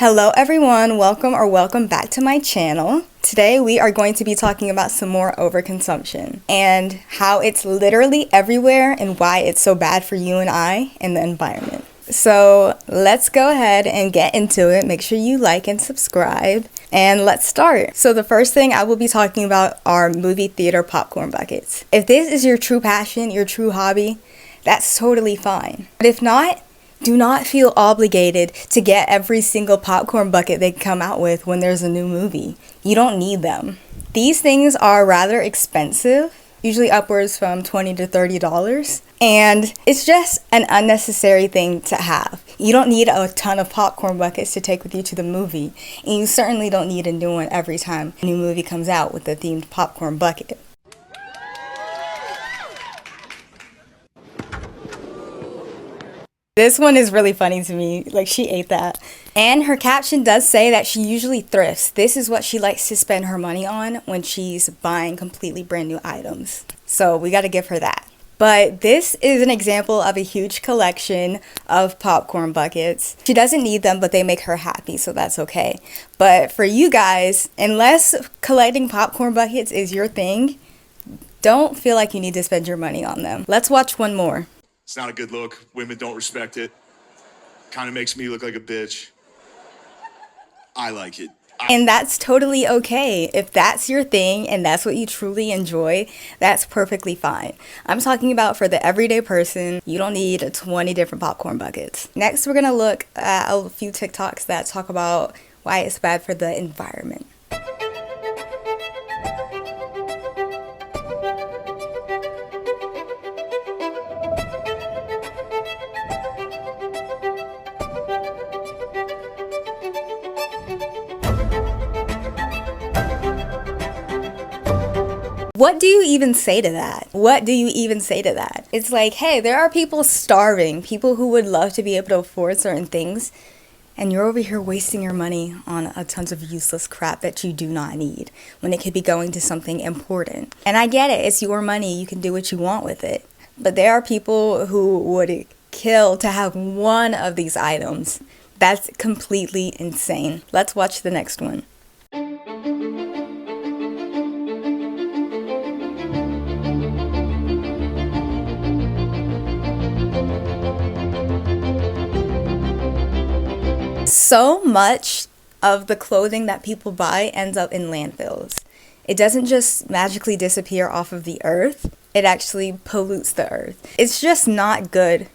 Hello everyone, welcome back to my channel. Today we are going to be talking about some more overconsumption and how it's literally everywhere and why it's so bad for you and I and the environment. So let's go ahead and get into it. Make sure you like and subscribe and let's start. So the first thing I will be talking about are movie theater popcorn buckets. If this is your true passion, your true hobby, that's totally fine. But if not, do not feel obligated to get every single popcorn bucket they come out with when there's a new movie. You don't need them. These things are rather expensive, usually upwards from $20 to $30, and it's just an unnecessary thing to have. You don't need a ton of popcorn buckets to take with you to the movie, and you certainly don't need a new one every time a new movie comes out with a themed popcorn bucket. This one is really funny to me, like she ate that. And her caption does say that she usually thrifts. This is what she likes to spend her money on when she's buying completely brand new items. So we gotta give her that. But this is an example of a huge collection of popcorn buckets. She doesn't need them, but they make her happy, so that's okay. But for you guys, unless collecting popcorn buckets is your thing, don't feel like you need to spend your money on them. Let's watch one more. It's not a good look. Women don't respect it. Kind of makes me look like a bitch. I like it. And that's totally okay. If that's your thing and that's what you truly enjoy, that's perfectly fine. I'm talking about for the everyday person, you don't need 20 different popcorn buckets. Next, we're gonna look at a few TikToks that talk about why it's bad for the environment. What do you even say to that? What do you even say to that? It's like, hey, there are people starving, people who would love to be able to afford certain things, and you're over here wasting your money on a tons of useless crap that you do not need when it could be going to something important. And I get it, it's your money, you can do what you want with it. But there are people who would kill to have one of these items. That's completely insane. Let's watch the next one. So much of the clothing that people buy ends up in landfills. It doesn't just magically disappear off of the earth, it actually pollutes the earth. It's just not good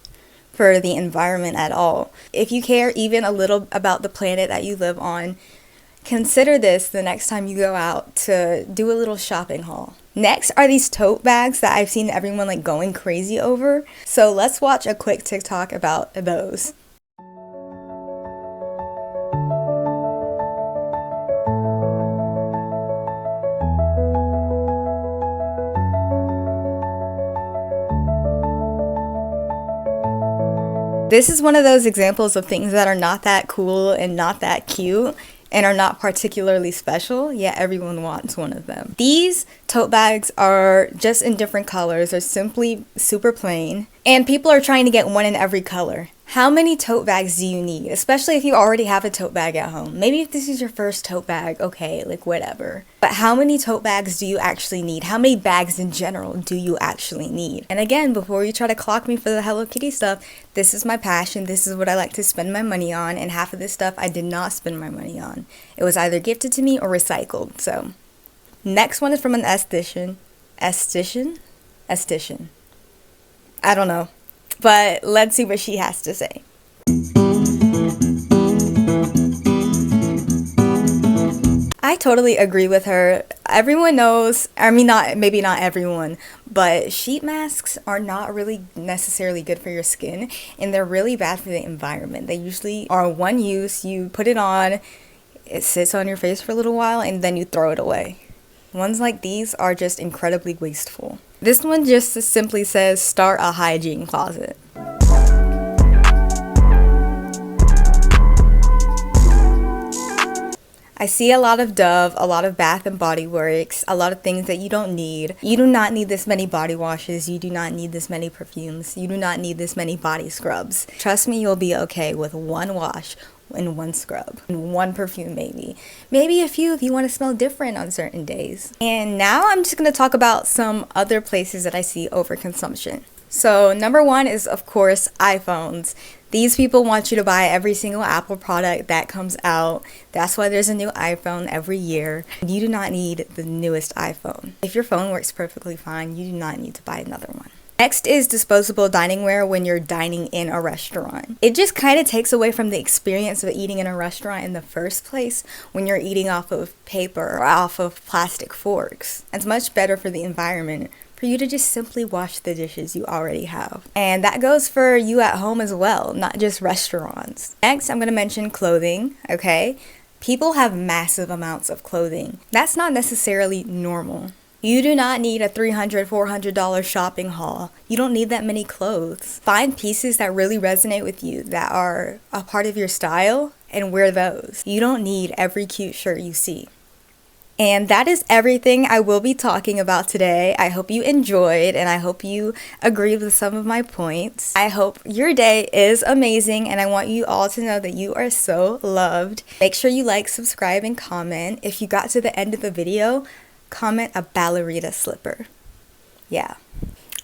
for the environment at all. If you care even a little about the planet that you live on, consider this the next time you go out to do a little shopping haul. Next are these tote bags that I've seen everyone like going crazy over. So let's watch a quick TikTok about those. This is one of those examples of things that are not that cool and not that cute and are not particularly special, yet everyone wants one of them. These tote bags are just in different colors. They're simply super plain, and people are trying to get one in every color. How many tote bags do you need? Especially if you already have a tote bag at home. Maybe if this is your first tote bag, okay, like whatever. But how many tote bags do you actually need? How many bags in general do you actually need? And again, before you try to clock me for the Hello Kitty stuff, this is my passion. This is what I like to spend my money on. And half of this stuff I did not spend my money on. It was either gifted to me or recycled. So next one is from an esthetician. Esthetician. I don't know. But let's see what she has to say. I totally agree with her. Everyone knows, maybe not everyone, but sheet masks are not really necessarily good for your skin, and they're really bad for the environment. They usually are one use. You put it on, it sits on your face for a little while, and then you throw it away. Ones like these are just incredibly wasteful. This one just simply says, start a hygiene closet. I see a lot of Dove, a lot of Bath and Body Works, a lot of things that you don't need. You do not need this many body washes. You do not need this many perfumes. You do not need this many body scrubs. Trust me, you'll be okay with one wash, in one scrub, in one perfume maybe. Maybe a few if you want to smell different on certain days. And now I'm just going to talk about some other places that I see overconsumption. So number one is, of course, iPhones. These people want you to buy every single Apple product that comes out. That's why there's a new iPhone every year. You do not need the newest iPhone. If your phone works perfectly fine, you do not need to buy another one. Next is disposable diningware when you're dining in a restaurant. It just kind of takes away from the experience of eating in a restaurant in the first place when you're eating off of paper or off of plastic forks. It's much better for the environment for you to just simply wash the dishes you already have. And that goes for you at home as well, not just restaurants. Next, I'm going to mention clothing, okay? People have massive amounts of clothing. That's not necessarily normal. You do not need a $300, $400 shopping haul. You don't need that many clothes. Find pieces that really resonate with you, that are a part of your style, and wear those. You don't need every cute shirt you see. And that is everything I will be talking about today. I hope you enjoyed, and I hope you agreed with some of my points. I hope your day is amazing, and I want you all to know that you are so loved. Make sure you like, subscribe, and comment. If you got to the end of the video, comment a ballerina slipper. Yeah.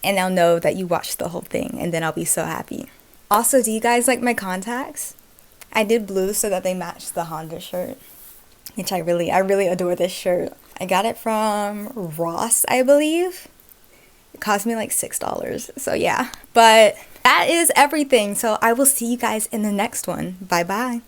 And I'll know that you watched the whole thing, and then I'll be so happy. Also, do you guys like my contacts? I did blue so that they match the Honda shirt, which I really adore this shirt. I got it from Ross, I believe. It cost me like $6. So yeah. But that is everything. So I will see you guys in the next one. Bye bye.